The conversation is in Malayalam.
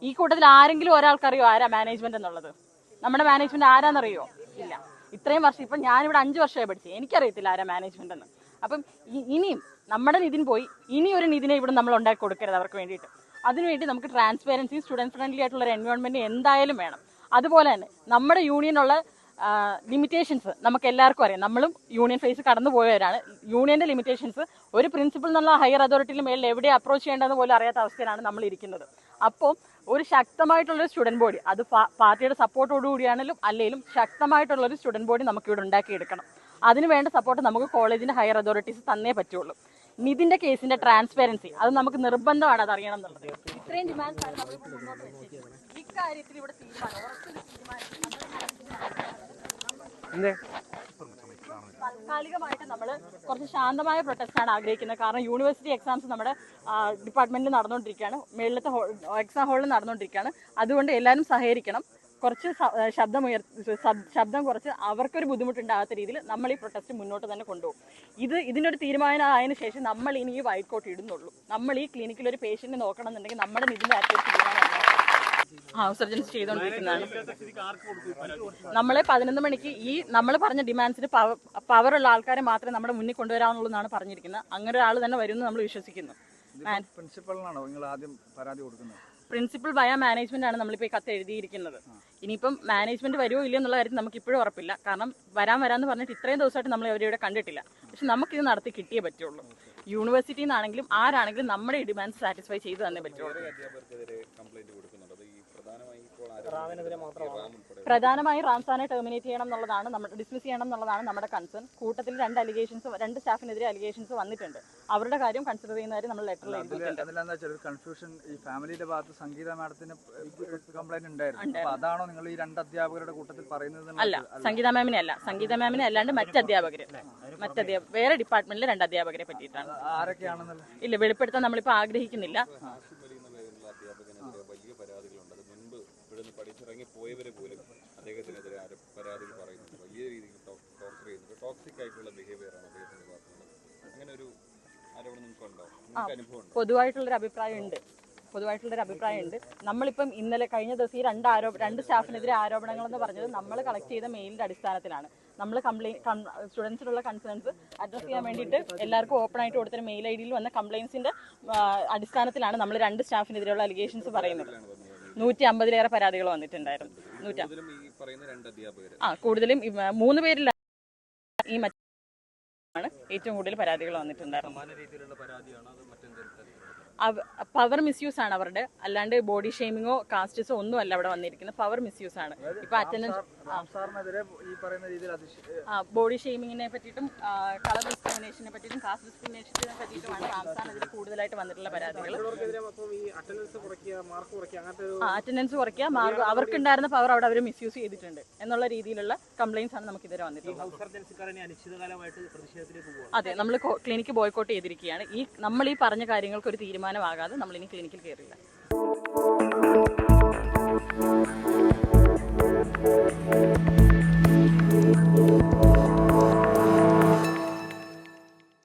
ഈ കൂട്ടത്തിൽ ആരെങ്കിലും ഒരാൾക്കറിയോ ആരാ മാനേജ്മെന്റ് എന്നുള്ളത്? നമ്മുടെ മാനേജ്മെന്റ് ആരാന്നറിയോ? ഇല്ല. ഇത്രയും വർഷം ഇപ്പം ഞാനിവിടെ 5 വർഷമായി പഠിച്ചത്, എനിക്കറിയത്തില്ല ആരാ മാനേജ്മെന്റ് എന്ന്. അപ്പം ഇനിയും നമ്മുടെ നിതിൻ പോയി ഇനി ഒരു നിതിനെ ഇവിടെ നമ്മൾ ഉണ്ടാക്കി കൊടുക്കരുത് അവർക്ക് വേണ്ടിയിട്ട്. അതിനുവേണ്ടി നമുക്ക് ട്രാൻസ്പെറൻസി, സ്റ്റുഡൻറ് ഫ്രണ്ട്ലി ആയിട്ടുള്ള ഒരു എൻവയോൺമെന്റ് എന്തായാലും വേണം. അതുപോലെ തന്നെ നമ്മുടെ യൂണിയനുള്ള ലിമിറ്റേഷൻസ് നമുക്ക് എല്ലാവർക്കും അറിയാം. നമ്മളും യൂണിയൻ ഫേസ് കടന്നു പോയവരാണ്. യൂണിയന്റെ ലിമിറ്റേഷൻസ് ഒരു പ്രിൻസിപ്പൽ എന്നുള്ള ഹയർ അതോറിറ്റിയിൽ മേലിൽ എവിടെ അപ്രോച്ച് ചെയ്യേണ്ടതെന്ന് പോലും അറിയാത്ത അവസ്ഥയിലാണ് നമ്മൾ ഇരിക്കുന്നത്. അപ്പോൾ ഒരു ശക്തമായിട്ടുള്ളൊരു സ്റ്റുഡൻറ് ബോഡി, അത് പാർട്ടിയുടെ സപ്പോർട്ടോടുകൂടിയാണെങ്കിലും അല്ലെങ്കിലും ശക്തമായിട്ടുള്ളൊരു സ്റ്റുഡൻറ് ബോഡി നമുക്കിവിടെ ഉണ്ടാക്കിയെടുക്കണം. അതിന് വേണ്ട സപ്പോർട്ട് നമുക്ക് കോളേജിന്റെ ഹയർ അതോറിറ്റീസ് തന്നേ പറ്റുള്ളൂ. നിതിന്റെ കേസിന്റെ ട്രാൻസ്പെറൻസി അത് നമുക്ക് നിർബന്ധമാണ്, അത് അറിയണം എന്നുള്ളത്. ഇത്രയും ഡിമാൻഡ്സ് ആണ് നമ്മൾ മുന്നോട്ട് വെച്ചിരിക്കുന്നത്. ഇക്കാര്യത്തിൽ ഇവിടെ താൽക്കാലികമായിട്ട് നമ്മൾ കുറച്ച് ശാന്തമായ പ്രൊട്ടസ്റ്റ് ആണ് ആഗ്രഹിക്കുന്നത്. കാരണം യൂണിവേഴ്സിറ്റി എക്സാംസ് നമ്മുടെ ഡിപ്പാർട്ട്മെന്റിൽ നടന്നുകൊണ്ടിരിക്കുകയാണ്, മേളിലത്തെ എക്സാം ഹാളിൽ നടന്നുകൊണ്ടിരിക്കുകയാണ്. അതുകൊണ്ട് എല്ലാവരും സഹകരിക്കണം. കുറച്ച് ശബ്ദം കുറച്ച് അവർക്കൊരു ബുദ്ധിമുട്ടുണ്ടാകാത്ത രീതിയിൽ നമ്മൾ ഈ പ്രൊട്ടസ്റ്റ് മുന്നോട്ട് തന്നെ കൊണ്ടുപോകും. ഇതിനൊരു തീരുമാനം ആയതിനു ശേഷം നമ്മൾ ഇനി ഈ വൈറ്റ് കോട്ട് ഇടുന്നുള്ളൂ. നമ്മൾ ഈ ക്ലിനിക്കിൽ ഒരു പേഷ്യന്റിനെ നോക്കണം എന്നുണ്ടെങ്കിൽ നമ്മുടെ നിതിന്റെ ആക്ടിവിറ്റി തീരുമാനമാണ് ഹൗസ് സർജൻസ് ചെയ്തുകൊണ്ടിരിക്കുന്നതാണ്. നമ്മളെ 11 മണിക്ക് ഈ നമ്മൾ പറഞ്ഞ ഡിമാൻഡ്സിന് പവറുള്ള ആൾക്കാരെ മാത്രമേ നമ്മുടെ മുന്നിൽ കൊണ്ടുവരാവുള്ളൂ എന്നാണ് പറഞ്ഞിരിക്കുന്നത്. അങ്ങനെ ഒരാൾ തന്നെ വരുമെന്ന് നമ്മൾ വിശ്വസിക്കുന്നു. പ്രിൻസിപ്പലിനാണോ നിങ്ങൾ ആദ്യം പരാതി കൊടുക്കുന്നത്? പ്രിൻസിപ്പൽ വയ മാനേജ്മെന്റ് ആണ് നമ്മളിപ്പോൾ ഈ കത്ത് എഴുതിയിരിക്കുന്നത്. ഇനിയിപ്പം മാനേജ്മെന്റ് വരുമോ ഇല്ലയോ എന്നുള്ള കാര്യത്തിൽ നമുക്ക് ഇപ്പോഴും ഉറപ്പില്ല. കാരണം വരാമെന്ന് പറഞ്ഞിട്ട് ഇത്രയും ദിവസമായിട്ട് നമ്മൾ അവരിവിടെ കണ്ടിട്ടില്ല. പക്ഷെ നമുക്കിത് നടത്തി കിട്ടിയേ പറ്റുള്ളൂ. യൂണിവേഴ്സിറ്റിയിൽ നിന്നാണെങ്കിലും ആരാണെങ്കിലും നമ്മുടെ ഈ ഡിമാൻഡ് സാറ്റിസ്ഫൈ ചെയ്ത് തന്നെ പറ്റുള്ളൂ. പ്രധാനമായും റാംസാനെ ടെർമിനേറ്റ് ചെയ്യണം എന്നുള്ളതാണ്, ഡിസ്മിസ് ചെയ്യണം എന്നുള്ളതാണ് നമ്മുടെ കൺസേൺ. കൂട്ടത്തിൽ 2 സ്റ്റാഫിനെതിരെ അലിഗേഷൻസ് വന്നിട്ടുണ്ട്. അവരുടെ കാര്യം കൺസിഡർ ചെയ്യുന്നവരെ നമ്മൾ ലെറ്ററിൽ എഴുതിയിട്ടുണ്ട്. കൺഫ്യൂഷൻ ഈ ഫാമിലിയുടെ ഭാഗത്ത് സംഗീത മാഡത്തിന് കംപ്ലൈന്റ് ഉണ്ടായിരുന്നു. അതാണോ നിങ്ങൾ ഈ 2 അധ്യാപകരുടെ കൂട്ടത്തിൽ പറയുന്നത്? അല്ല, സംഗീത മാമിനെ അല്ല. സംഗീത മാമിനെ അല്ലാണ്ട് മറ്റധ്യാപകര്, വേറെ ഡിപ്പാർട്ട്മെന്റിലെ 2 അധ്യാപകരെ പറ്റിയിട്ടാണ്. ആരൊക്കെയാണെന്നല്ല ഇല്ല, വെളിപ്പെടുത്താൻ നമ്മളിപ്പോൾ ആഗ്രഹിക്കുന്നില്ല. പോയവരെ പോലും അദ്ദേഹത്തിനെതിരെ പരാതികൾ പറയുന്നുണ്ട്. വലിയ രീതിയിൽ ടോർച്ചർ ചെയ്യുന്നുണ്ട്. ടോക്സിക് ആയിട്ടുള്ള ബിഹേവിയറാണ് അദ്ദേഹത്തിന്റെ ഭാഗത്തുള്ളത്. അങ്ങനെ ഒരു ആരോപണം നിങ്ങൾക്ക് ഉണ്ടോ? നിങ്ങൾക്ക് അനുഭവം ഉണ്ടോ? പൊതുവായിട്ടുള്ളൊരു അഭിപ്രായം ഉണ്ട്. നമ്മളിപ്പം ഇന്നലെ കഴിഞ്ഞ ദിവസം ഈ 2 സ്റ്റാഫിനെതിരെ ആരോപണങ്ങൾ എന്ന് പറഞ്ഞത് നമ്മൾ കളക്ട് ചെയ്ത മെയിലിന്റെ അടിസ്ഥാനത്തിലാണ്. നമ്മൾ സ്റ്റുഡൻസിനുള്ള കൺസേൺസ് അഡ്രസ് ചെയ്യാൻ വേണ്ടിയിട്ട് എല്ലാവർക്കും ഓപ്പൺ ആയിട്ട് കൊടുത്ത മെയിൽ ഐ ഡിയിൽ വന്ന കംപ്ലയിൻസിന്റെ അടിസ്ഥാനത്തിലാണ് നമ്മൾ 2 സ്റ്റാഫിനെതിരെയുള്ള അലിഗേഷൻസ് പറയുന്നത്. 150-ലേറെ പരാതികൾ വന്നിട്ടുണ്ടായിരുന്നു. കൂടുതലും 3 പേരിൽ ഈ ആണ് ഏറ്റവും കൂടുതൽ പരാതികൾ വന്നിട്ടുണ്ടായിരുന്നു. പവർ മിസ്യൂസ് ആണ് അവരുടെ, അല്ലാണ്ട് ബോഡി ഷെയ്മിങ്ങോ കാസ്റ്റസോ ഒന്നും അല്ല അവിടെ വന്നിരിക്കുന്നത്. പവർ മിസ്യൂസ് ആണ്. ഇപ്പൊ അറ്റൻഡൻസ് ബോഡി ഷെയ്മിങ്ങിനെ പറ്റിയിട്ടും കളർ ഡിസ്ക്രിമിനേഷനെ പറ്റിയിട്ടും കാസ്റ്റ് ഡിസ്ക്രിമിനേഷനെ പറ്റിയിട്ടുമാണ് റാംസാനെതിരെ കൂടുതലായിട്ട് വന്നിട്ടുള്ള പരാതികൾ. അറ്റൻഡൻസ് കുറയ്ക്കുക, മാർക്ക് അവർക്കുണ്ടായിരുന്ന പവർ അവിടെ അവർ മിസ്യൂസ് ചെയ്തിട്ടുണ്ട് എന്നുള്ള രീതിയിലുള്ള കംപ്ലയിൻസ് ആണ് നമുക്ക് ഇതുവരെ വന്നിട്ടുള്ളത്. അതെ, നമ്മൾ ക്ലിനിക്ക് ബോയ്ക്കോട്ട് ചെയ്തിരിക്കുകയാണ്. നമ്മൾ ഈ പറഞ്ഞ കാര്യങ്ങൾക്ക് ഒരു തീരുമാനമാകാതെ നമ്മൾ ഇനി ക്ലിനിക്കിൽ കയറില്ല.